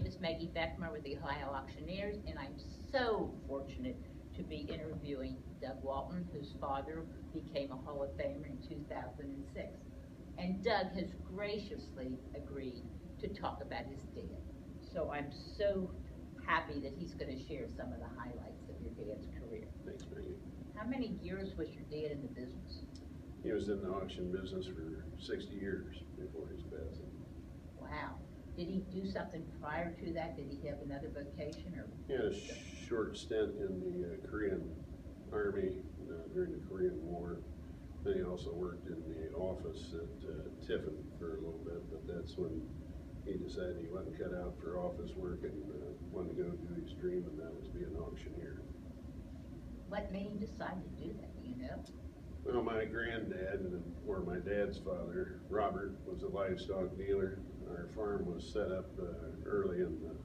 name is Maggie Beckmer with the Ohio Auctioneers, and I'm so fortunate to be interviewing Doug Walton, whose father became a Hall of Famer in 2006. And Doug has graciously agreed to talk about his dad. So I'm so happy that he's going to share some of the highlights of your dad's career. Thanks, Maggie. How many years was your dad in the business? He was in the auction business for 60 years before his passing. Wow. Did he do something prior to that? Did he have another vocation? Or He had a short stint in the Korean Army during the Korean War. Then he also worked in the office at Tiffin for a little bit, but that's when he decided he wasn't cut out for office work and wanted to go do his dream, and that was be an auctioneer. what made him decide to do that, do you know? Well, my granddad, or my dad's father, Robert, was a livestock dealer. Our farm was set up early in the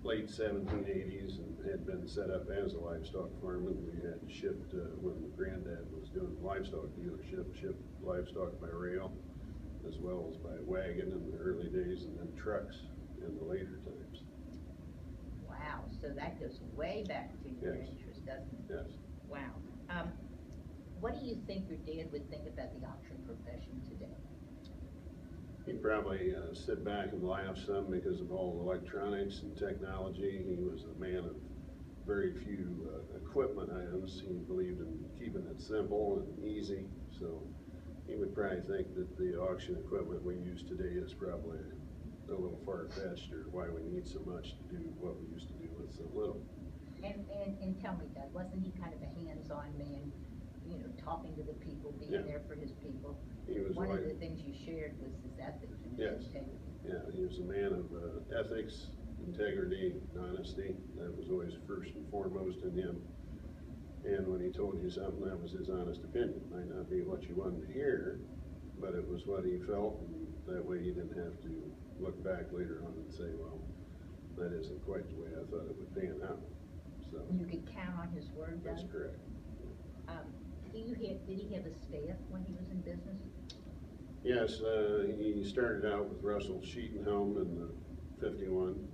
late 1780s and had been set up as a livestock farm, and we had shipped, when granddad was doing livestock dealership, shipped livestock by rail as well as by wagon in the early days, and then trucks in the later times. Wow, so that goes way back to your Yes. interest, doesn't it? Yes. Wow. What do you think your dad would think about the auction profession today? He'd probably sit back and laugh some because of all the electronics and technology. He was a man of very few equipment items. He believed in keeping it simple and easy, so he would probably think that the auction equipment we use today is probably a little far-fetched, or why we need so much to do what we used to do with so little. And tell me, Doug, wasn't he kind of a hands-on man, you know, talking to the people, being there for his people? He was One like, of the things you shared was his ethics and Yes. his integrity. yeah, he was a man of ethics, integrity, honesty. That was always first and foremost in him. And when he told you something, that was his honest opinion. Might not be what you wanted to hear, but it was what he felt, and that way you didn't have to look back later on and say, well, that isn't quite the way I thought it would pan out. So You could count on his word, Doug? that's correct. Did he have a staff when he was in business? Yes, he started out with Russell Sheetenhelm in the 51.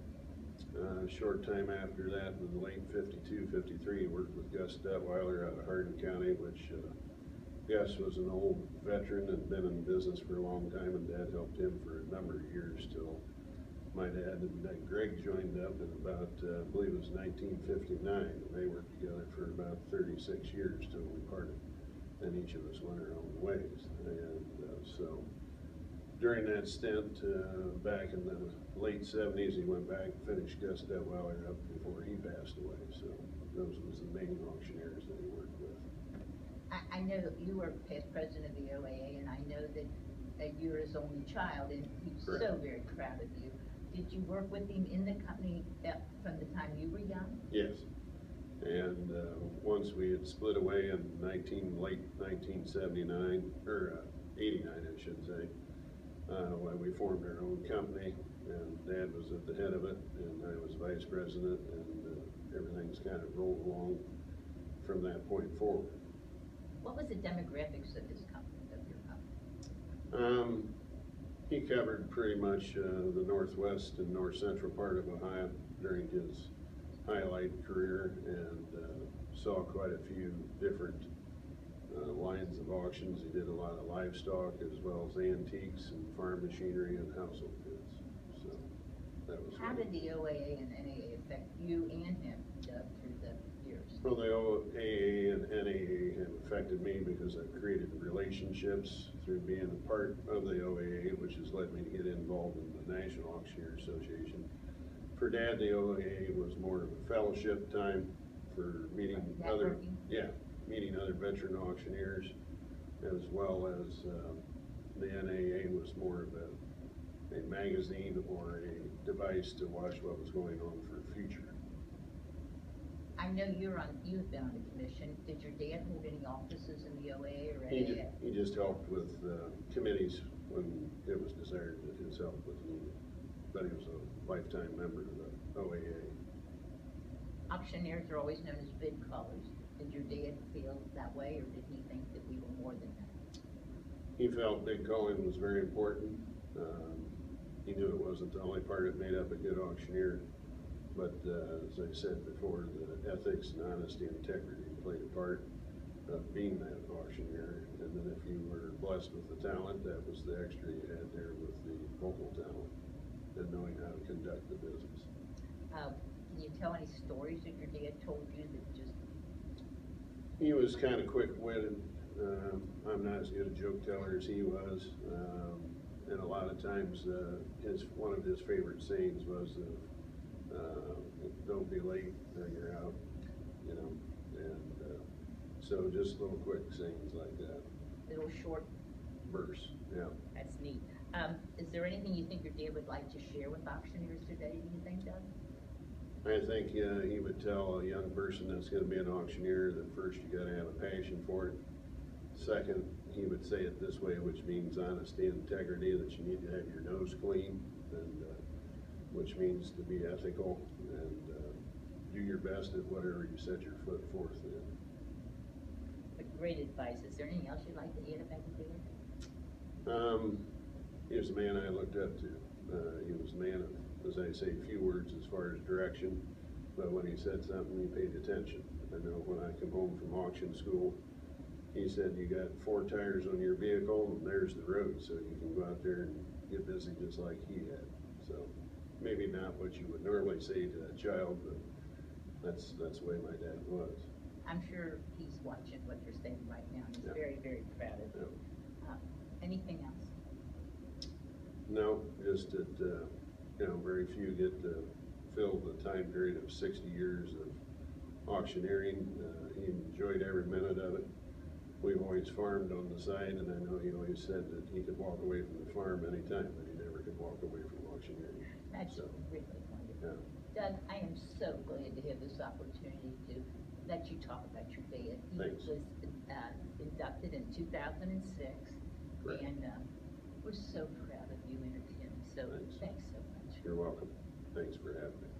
A short time after that, in the late 52, 53, he worked with Gus Detweiler out of Hardin County, which Gus was an old veteran and been in business for a long time, and Dad helped him for a number of years till my dad and Greg joined up in about, I believe it was 1959, and they worked together for about 36 years till we parted. And each of us went our own ways. And so during that stint, back in the late 70s, he went back and finished Gus Detweiler up before he passed away. So those was the main auctioneers that he worked with. I know that you were past president of the OAA, and I know that you're his only child, and he's Correct. so very proud of you. Did you work with him in the company from the time you were young? Yes. And once we had split away in late 1979, or 89, I should say, when we formed our own company, and Dad was at the head of it, and I was vice president, and everything's kind of rolled along from that point forward. What was the demographics of his company, of your company? He covered pretty much the northwest and north central part of Ohio during his highlight career, and saw quite a few different lines of auctions. He did a lot of livestock as well as antiques and farm machinery and household goods. So that was. How did the OAA and NAA affect you and him, Doug, through the years? Well, the OAA and NAA have affected me because I've created relationships through being a part of the OAA, which has led me to get involved in the National Auctioneer Association. For Dad, the OAA was more of a fellowship time for meeting meeting other veteran auctioneers, as well as the NAA was more of a magazine or a device to watch what was going on for the future. I know you've been on the commission. Did your dad hold any offices in the OAA or NAA? He just helped with committees when it was desired that his help was needed, but he was a lifetime member of the OAA. Auctioneers are always known as big callers. Did your dad feel that way, or did he think that we were more than that? He felt big calling was very important. he knew it wasn't the only part that made up a good auctioneer, but as I said before, the ethics and honesty and integrity played a part of being that auctioneer. And then if you were blessed with the talent, that was the extra you had there with the vocal talent and knowing how to conduct the business. Can you tell any stories that your dad told you that just... He was kind of quick-witted. I'm not as good a joke teller as he was. And a lot of times, one of his favorite sayings was, don't be late or you're out, you know. And so just little quick sayings like that. Little short bursts, yeah. That's neat. Is there anything you think your dad would like to share with auctioneers today, do you think, Doug? I think he would tell a young person that's going to be an auctioneer that first you got to have a passion for it. Second, he would say it this way, which means honesty and integrity, that you need to have your nose clean, and which means to be ethical and do your best at whatever you set your foot forth in. But great advice. Is there anything else you'd like to add about your dad? He was a man I looked up to. He was a man of, as I say, few words as far as direction, but when he said something, he paid attention. I know when I come home from auction school, he said, you got 4 tires on your vehicle, and there's the road, so you can go out there and get busy just like he had. So maybe not what you would normally say to a child, but that's the way my dad was. I'm sure he's watching what you're saying right now. He's very, very proud of you. Anything else? No, just that, very few get to fill the time period of 60 years of auctioneering. He enjoyed every minute of it. We've always farmed on the side, and I know he always said that he could walk away from the farm anytime, but he never could walk away from auctioneering. That's really wonderful. Yeah. Doug, I am so glad to have this opportunity to let you talk about your dad. He Thanks. was inducted in 2006, Correct. And we're so proud of you and of him. So thanks so much. You're welcome. Thanks for having me.